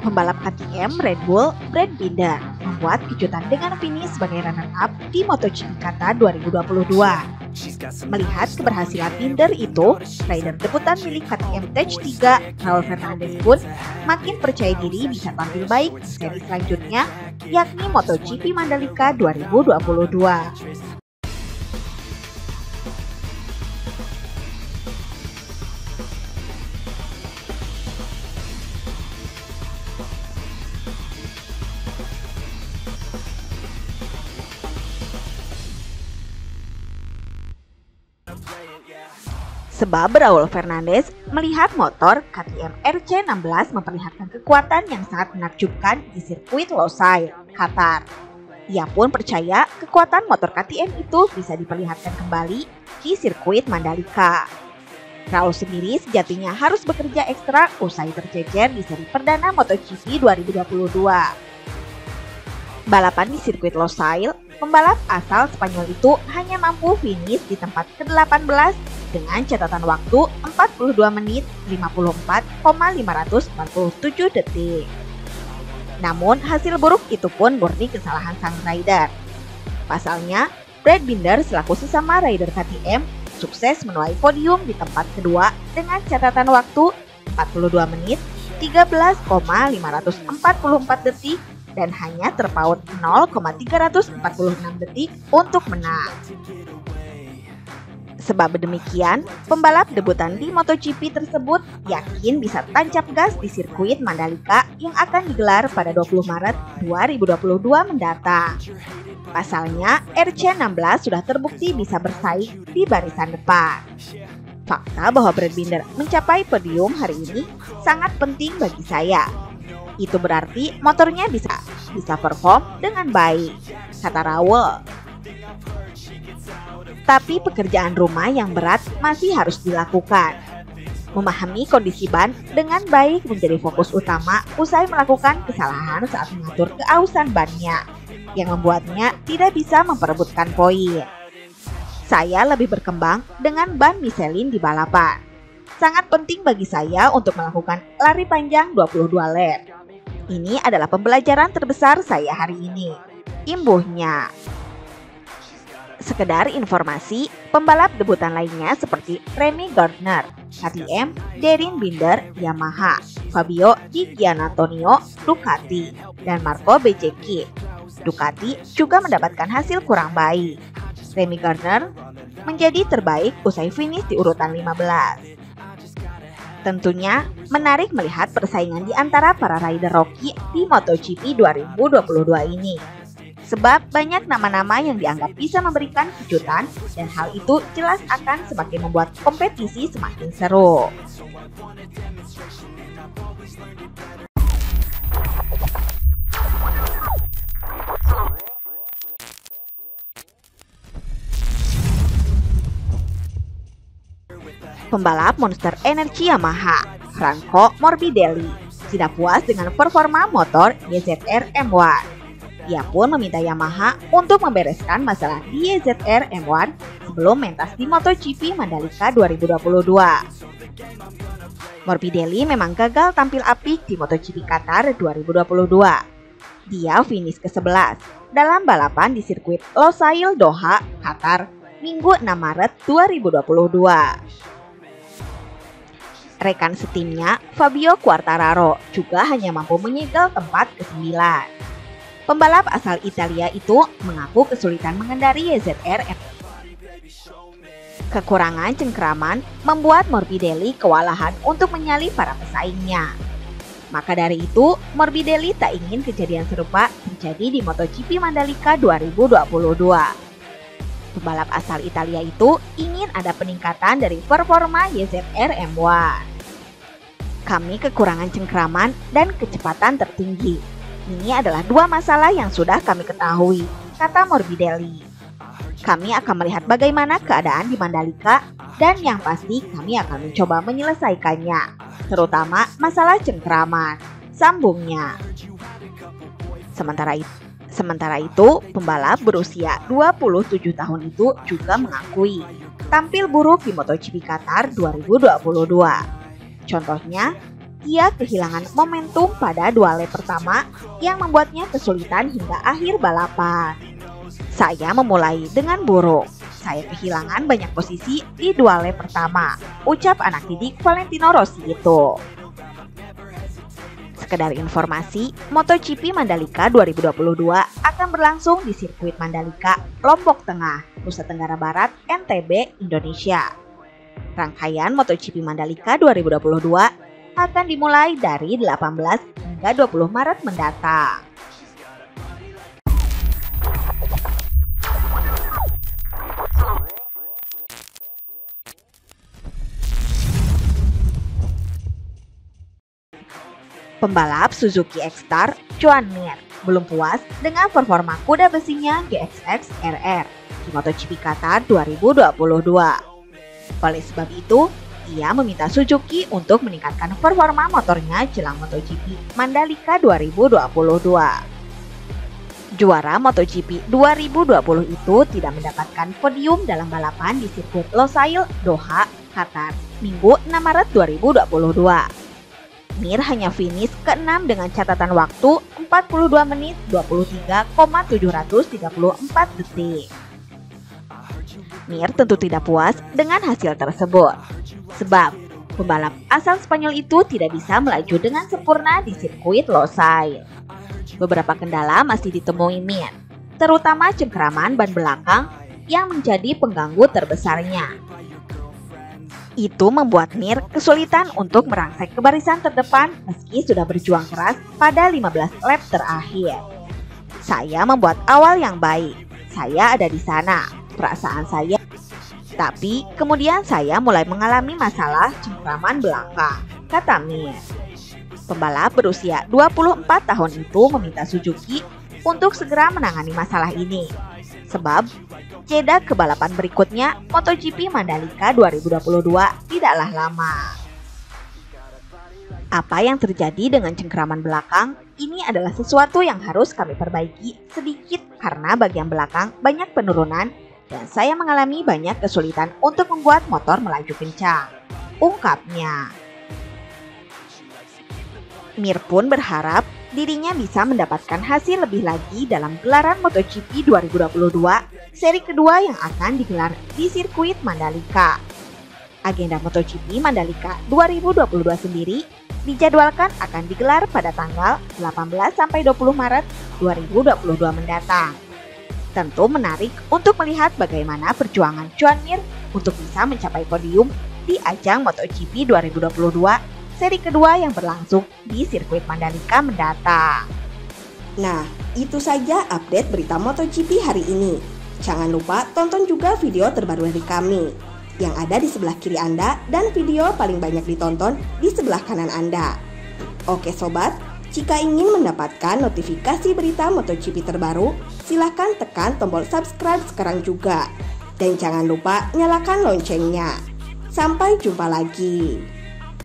Pembalap KTM Red Bull, Brad Binder, membuat kejutan dengan finish sebagai runner-up di MotoGP Qatar 2022. Melihat keberhasilan Binder itu, rider debutan milik KTM Stage 3, Raul Fernandez pun makin percaya diri bisa tampil baik di seri selanjutnya, yakni MotoGP Mandalika 2022. Sebab Raul Fernandez melihat motor KTM RC16 memperlihatkan kekuatan yang sangat menakjubkan di sirkuit Losail, Qatar. Ia pun percaya kekuatan motor KTM itu bisa diperlihatkan kembali di sirkuit Mandalika. Raul sendiri sejatinya harus bekerja ekstra usai tercecer di seri perdana MotoGP 2022. Balapan di sirkuit Losail, pembalap asal Spanyol itu hanya mampu finish di tempat ke-18 dengan catatan waktu 42 menit 54,547 detik. Namun hasil buruk itu pun murni kesalahan sang rider. Pasalnya, Brad Binder selaku sesama rider KTM sukses menuai podium di tempat kedua dengan catatan waktu 42 menit 13,544 detik dan hanya terpaut 0,346 detik untuk menang. Sebab demikian, pembalap debutan di MotoGP tersebut yakin bisa tancap gas di sirkuit Mandalika yang akan digelar pada 20 Maret 2022 mendatang. Pasalnya, RC16 sudah terbukti bisa bersaing di barisan depan. Fakta bahwa Brad Binder mencapai podium hari ini sangat penting bagi saya. Itu berarti motornya bisa perform dengan baik, kata Raul. Tapi pekerjaan rumah yang berat masih harus dilakukan. Memahami kondisi ban dengan baik menjadi fokus utama usai melakukan kesalahan saat mengatur keausan bannya, yang membuatnya tidak bisa memperebutkan poin. Saya lebih berkembang dengan ban Michelin di balapan. Sangat penting bagi saya untuk melakukan lari panjang 22 lap. Ini adalah pembelajaran terbesar saya hari ini, imbuhnya. Sekedar informasi, pembalap debutan lainnya seperti Remy Gardner, KTM, Darryn Binder, Yamaha, Fabio Di Giannantonio, Ducati, dan Marco Bezzecchi, Ducati juga mendapatkan hasil kurang baik. Remy Gardner menjadi terbaik usai finish di urutan 15. Tentunya menarik melihat persaingan di antara para rider rookie di MotoGP 2022 ini. Sebab banyak nama-nama yang dianggap bisa memberikan kejutan dan hal itu jelas akan semakin membuat kompetisi semakin seru. Pembalap Monster Energy Yamaha, Franco Morbidelli, tidak puas dengan performa motor YZR M1. Ia pun meminta Yamaha untuk membereskan masalah di YZR M1 sebelum mentas di MotoGP Mandalika 2022. Morbidelli memang gagal tampil apik di MotoGP Qatar 2022. Dia finish ke-11 dalam balapan di sirkuit Losail Doha, Qatar, Minggu 6 Maret 2022. Rekan setimnya, Fabio Quartararo, juga hanya mampu menyegel tempat ke-9. Pembalap asal Italia itu mengaku kesulitan mengendari YZR. Kekurangan cengkraman membuat Morbidelli kewalahan untuk menyalip para pesaingnya. Maka dari itu, Morbidelli tak ingin kejadian serupa terjadi di MotoGP Mandalika 2022. Pembalap asal Italia itu ingin ada peningkatan dari performa YZR M1. Kami kekurangan cengkraman dan kecepatan tertinggi. Ini adalah dua masalah yang sudah kami ketahui, kata Morbidelli. Kami akan melihat bagaimana keadaan di Mandalika dan yang pasti kami akan mencoba menyelesaikannya, terutama masalah cengkraman, sambungnya. Sementara itu, pembalap berusia 27 tahun itu juga mengakui tampil buruk di MotoGP Qatar 2022. Contohnya, ia kehilangan momentum pada dua lap pertama yang membuatnya kesulitan hingga akhir balapan. Saya memulai dengan buruk. Saya kehilangan banyak posisi di dua lap pertama, ucap anak didik Valentino Rossi itu. Sekedar informasi, MotoGP Mandalika 2022 akan berlangsung di sirkuit Mandalika, Lombok Tengah, Nusa Tenggara Barat, NTB, Indonesia. Rangkaian MotoGP Mandalika 2022 akan dimulai dari 18 hingga 20 Maret mendatang. Pembalap Suzuki X-Star, Joan Mir, belum puas dengan performa kuda besinya GSX RR di MotoGP Qatar 2022. Oleh sebab itu, ia meminta Suzuki untuk meningkatkan performa motornya jelang MotoGP Mandalika 2022. Juara MotoGP 2020 itu tidak mendapatkan podium dalam balapan di sirkuit Losail, Doha, Qatar, Minggu 6 Maret 2022. Mir hanya finish ke-6 dengan catatan waktu 42 menit 23,734 detik. Mir tentu tidak puas dengan hasil tersebut, sebab pembalap asal Spanyol itu tidak bisa melaju dengan sempurna di sirkuit Losail. Beberapa kendala masih ditemui Mir, terutama cengkeraman ban belakang yang menjadi pengganggu terbesarnya. Itu membuat Mir kesulitan untuk merangsek ke barisan terdepan meski sudah berjuang keras pada 15 lap terakhir. Saya membuat awal yang baik. Saya ada di sana, perasaan saya. Tapi kemudian saya mulai mengalami masalah cengkeraman belakang, kata Mir. Pembalap berusia 24 tahun itu meminta Suzuki untuk segera menangani masalah ini. Sebab jeda ke balapan berikutnya MotoGP Mandalika 2022 tidaklah lama. Apa yang terjadi dengan cengkeraman belakang? Ini adalah sesuatu yang harus kami perbaiki sedikit karena bagian belakang banyak penurunan dan saya mengalami banyak kesulitan untuk membuat motor melaju kencang, ungkapnya. Mir pun berharap dirinya bisa mendapatkan hasil lebih lagi dalam gelaran MotoGP 2022 seri kedua yang akan digelar di sirkuit Mandalika. Agenda MotoGP Mandalika 2022 sendiri dijadwalkan akan digelar pada tanggal 18-20 Maret 2022 mendatang. Tentu menarik untuk melihat bagaimana perjuangan Joan Mir untuk bisa mencapai podium di ajang MotoGP 2022 seri kedua yang berlangsung di sirkuit Mandalika mendatang. Nah, itu saja update berita MotoGP hari ini. Jangan lupa tonton juga video terbaru dari kami yang ada di sebelah kiri Anda dan video paling banyak ditonton di sebelah kanan Anda. Oke sobat, jika ingin mendapatkan notifikasi berita MotoGP terbaru, silahkan tekan tombol subscribe sekarang juga. Dan jangan lupa nyalakan loncengnya. Sampai jumpa lagi.